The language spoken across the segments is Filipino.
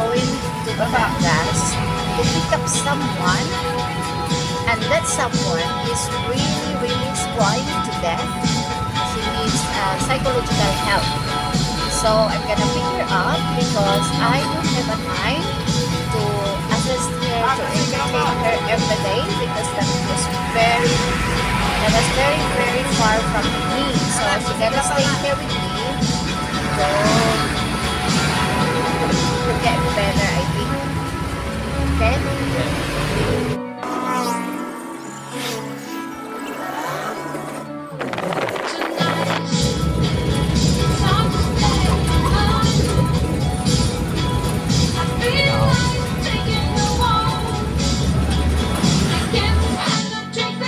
going to Batangas to pick up someone, and that someone is really squally to death. She needs psychological help. So I'm gonna pick her up because I don't have a time to assist her, to entertain her every day, because that was very far from me. So she's gonna stay here with me to get better, I think. Okay?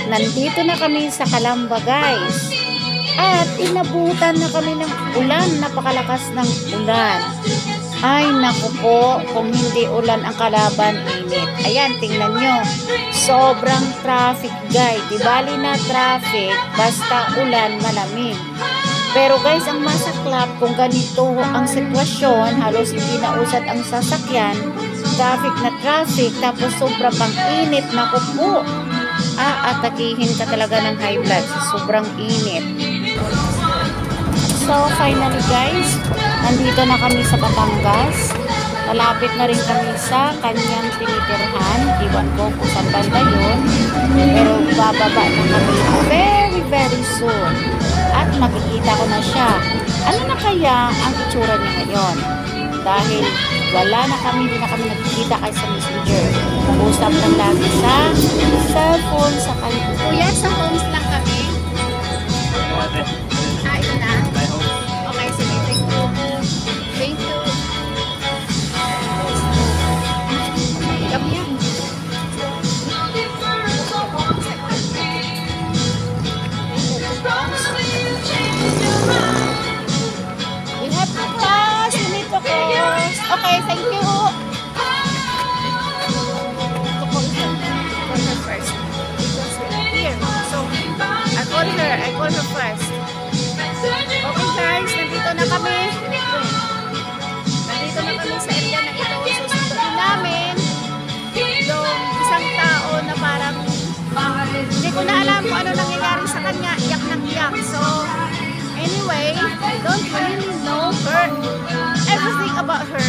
Nandito na kami sa Calamba, guys. At inabutan na kami ng ulan. Napakalakas ng ulan. Ay, naku po. Kung hindi ulan ang kalaban, init. Ayan, tingnan nyo. Sobrang traffic, guys. Di bali na traffic, basta ulan, malamig. Pero guys, ang masaklap, kung ganito ang sitwasyon, halos hindi na usad ang sasakyan, traffic na traffic, tapos sobra pang init, naku po. Atakihin ka talaga ng high blood. Sobrang init. So, finally guys, nandito na kami sa Batangas. Malapit na rin kami sa kanyang tinitirhan. Iwan ko kung saan banda yun. Pero bababa na kami very soon. At makikita ko na siya. Ano na kaya ang itsura niya ngayon? Dahil wala na kami, hindi na kami nagkikita kahit sa messenger. Usap lang lagi sa cellphone, sa kanya. Kuya, sa homes lang kami. Ito na. Okay, sige. Thank you. Thank you. Kami yan. You have to pass. You need to cross. Okay, thank you. I call her first. Okay guys, nandito na kami. Nandito na kami sa area na ito. Susunduin namin yung isang tao na parang hindi ko na alam kung ano nangyayari sa kanya. Iyak ng iyak. So, anyway, I don't really know her. Everything about her.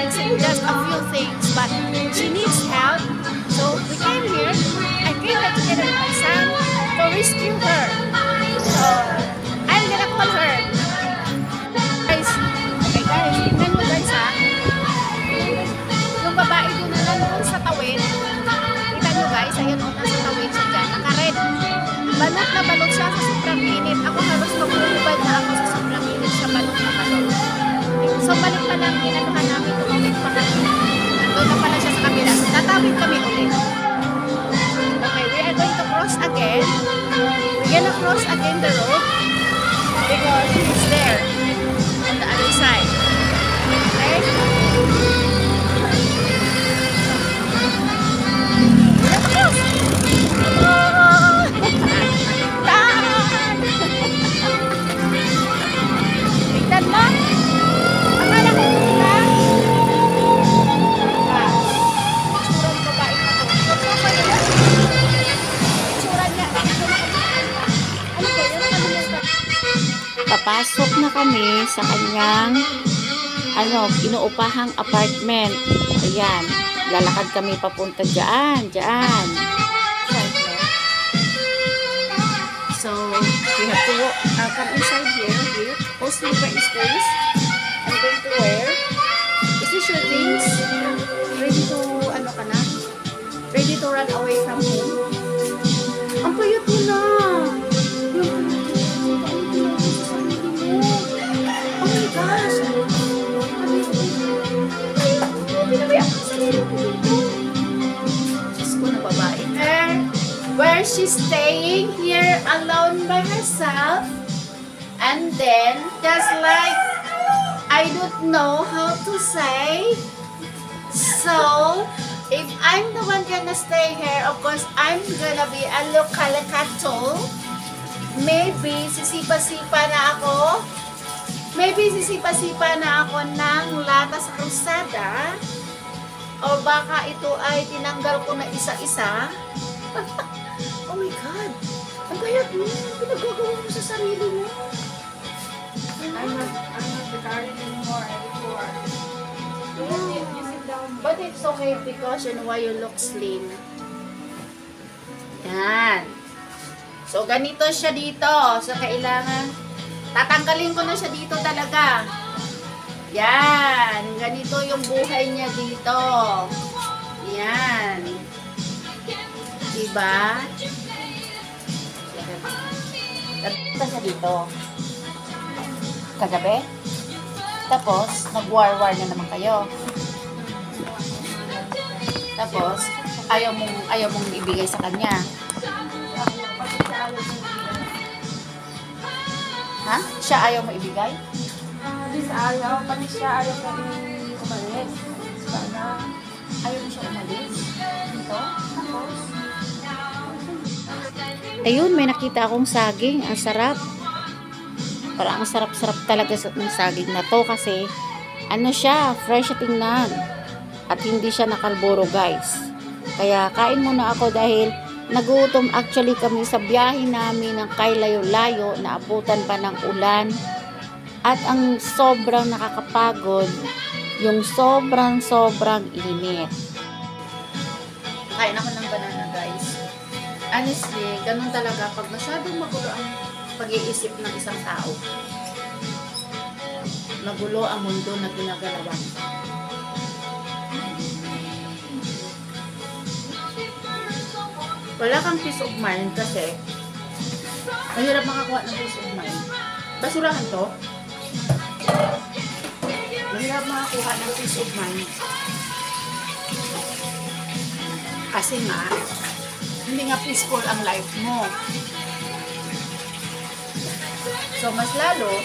Except just a few things. But she needs help. So, we came here. I came here together with my son to rescue her. So, I'm gonna call her. Guys, okay guys, tignan mo guys ha. Yung babae doon na lang sa tawid. Kita nyo guys, ayun o, nasa tawid siya dyan. Naka-red. Balot na balot siya sa sobrang init. Ako halos magulubad na ako sa sobrang init siya. Balot na balot. So, balik pa lang, inanuhan namin tumawid pa kami. Doon na pala siya sa kabila. So, tatawid kami ulit. Okay, we are going to cross again. We're gonna cross again the road because it's there on the other side. Okay? Let's cross! Oh! Taan! Tignan mo! Akala ko sila. Itsurang babae na to. Itsurang niya. Papasok na kami sa kanyang inuupahang apartment. Ayan, lalakad kami papunta dyan. So, we have to walk, come inside here. Mostly where is this? I'm going to wear. Is this your things? Ready to, ready to run away from home? Ang payat mo na! Oh my gosh! Diyos ko na babae. Where she's staying here alone by herself. And then, just like, I don't know how to say. So, if I'm the one gonna stay here, of course, I'm gonna be a local. Maybe, sisipa-sipa na ako. Maybe, sisipa-sipa na ako ng lata sa krusada. O baka ito ay tinanggal ko na isa-isa. Oh my God! Ang bayad mo. Pinagagawa mo sa sarili mo. I'm not regarding anymore before. You sit down. But it's okay because you know why you look slim. Yan. So, ganito siya dito. So, kailangan, tatanggalin ko na siya dito talaga. Yan. Ganito yung buhay niya dito. Yan. Diba? Ganito siya dito. Kagabi. Tapos, nag-war-war na naman kayo. Tapos, ayaw mong ibigay sa kanya. Ha? Siya ayaw mo ibigay? This ayaw, pati siya ayaw ko umalis. Sana. Ayaw mo siya umalis? Dito? Tapos? Ayun, may nakita akong saging. Ang sarap. Parang ang sarap-sarap talaga ng saging na to kasi ano siya, fresh tingnan. At hindi siya nakalburo, guys. Kaya kain muna ako dahil nagutom actually kami sa biyahe namin ng kay layo-layo, naabutan pa ng ulan. At ang sobrang nakakapagod, yung sobrang init. Kain ako ng banana, guys. Honestly, ganun talaga pag masyadong magulo ang pag-iisip ng isang tao. Magulo ang mundo na ginagalawan. Wala kang peace of mind kasi mahirap makakuha ng peace of mind. Basurahan to. Mahirap makakuha ng peace of mind. Kasi nga, hindi nga peaceful ang life mo. So, mas lalo,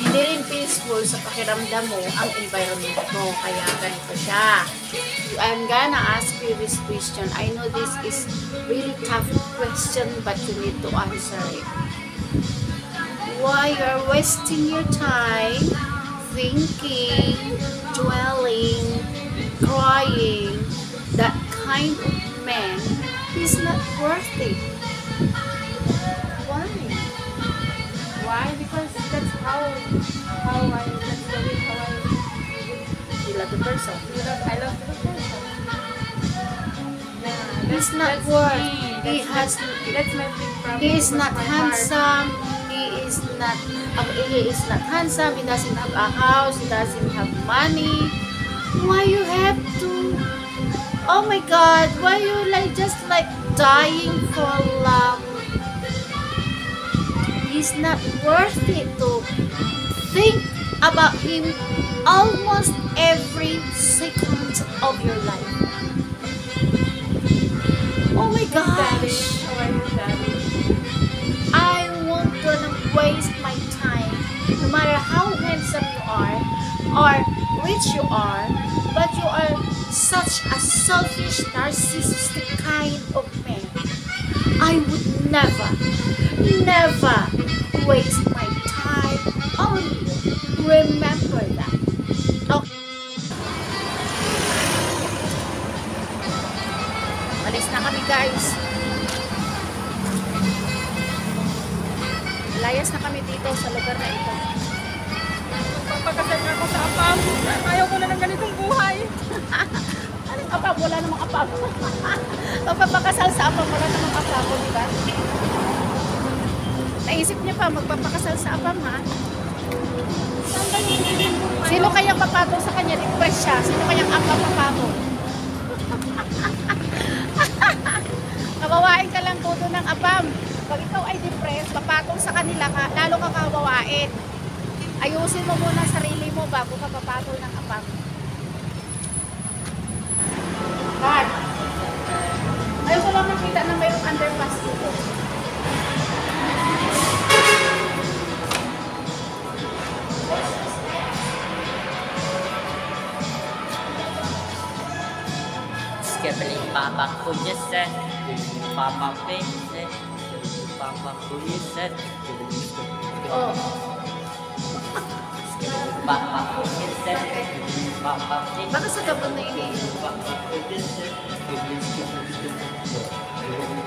hindi rin peaceful sa pakiramdam mo ang environment mo. Kaya ganito siya. I'm gonna ask you this question. I know this is really tough question, but you need to answer it. Why you're wasting your time thinking, dwelling, crying, that kind of man is not worth it. Why? Why? Because that's how I, that's the way how I, You love the person. I love the person. Yeah, He's not that's worth. me. He has. That's my big problem. He is with not my heart. handsome. He is not handsome. He doesn't have a house. He doesn't have money. Why you have to? Oh my God! Why you just dying for love? He's not worth it to think about him almost every second of your life. Oh my gosh! How are you, Daddy? I won't gonna waste my time, no matter how handsome you are or rich you are, but you are such a selfish, narcissistic kind of man. I would never waste my time on you. Remember that. Okay. Alis na kami, guys. Layas na kami dito sa lugar na ito. Pagpapakasal na ako sa apam. Ayaw ko na ng ganitong buhay. Anong apam? Wala namang apam. Magpapakasal sa apam, wala namang apam, di ba? Naisip niya pa, magpapakasal sa apam, ha? Sino kayang papatong sa kanya? Depress siya. Sino kayang apam papatong? Kawawain ka lang todo ng apam. Pag ikaw ay depressed, papatong sa kanila ka, lalo ka kawawain. Ayusin mo muna ang sarili mo bago ka papatong ng apam. God, ayaw ko lang makita na mayroong underpass dito. Scabbling Papa Kunyase, Papa Pese, Papa Kunyase, Oh. Papa ko yes, sir. Papa thank Baka sa gabon na iniinom. Papa ko yes, sir.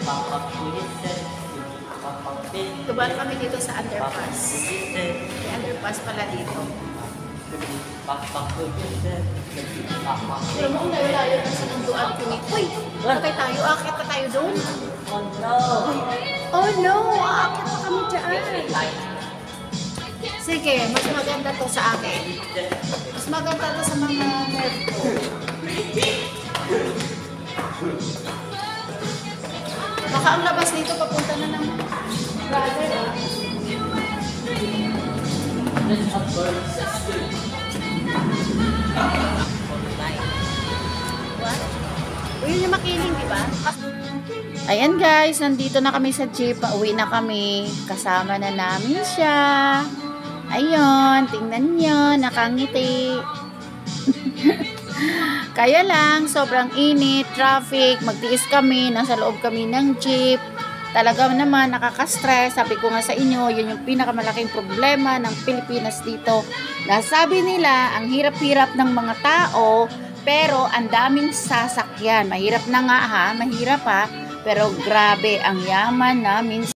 Papa ko yes, sir. Papa thank Tubal kami dito sa Papa underpass. ko yes, sir. May underpass pala dito. Papa ko yes, sir. Papa Pero mo kung layo-layo na sa munduan ko ni... Uy! Patay tayo. Akit pa tayo doon. oh no. Oh no! Aakit pa kami dyan. Like, Sige, mas maganda to sa akin. Mas maganda to sa mga nerve ko. Baka ang labas nito papunta na ng brother, ah. there's a bird sister. What? Uy, yung makiling, di ba? Ayan guys, nandito na kami sa jeep. Pauwi na kami. Kasama na namin siya. Ayun, tingnan nyo, nakangiti. Kaya lang, sobrang init, traffic, magtiis kami, nasa loob kami ng jeep. Talaga naman, nakaka-stress. Sabi ko nga sa inyo, yun yung pinakamalaking problema ng Pilipinas dito. Nasabi nila, ang hirap-hirap ng mga tao, pero ang daming sasakyan. Mahirap na nga ha, mahirap ha, pero grabe ang yaman namin.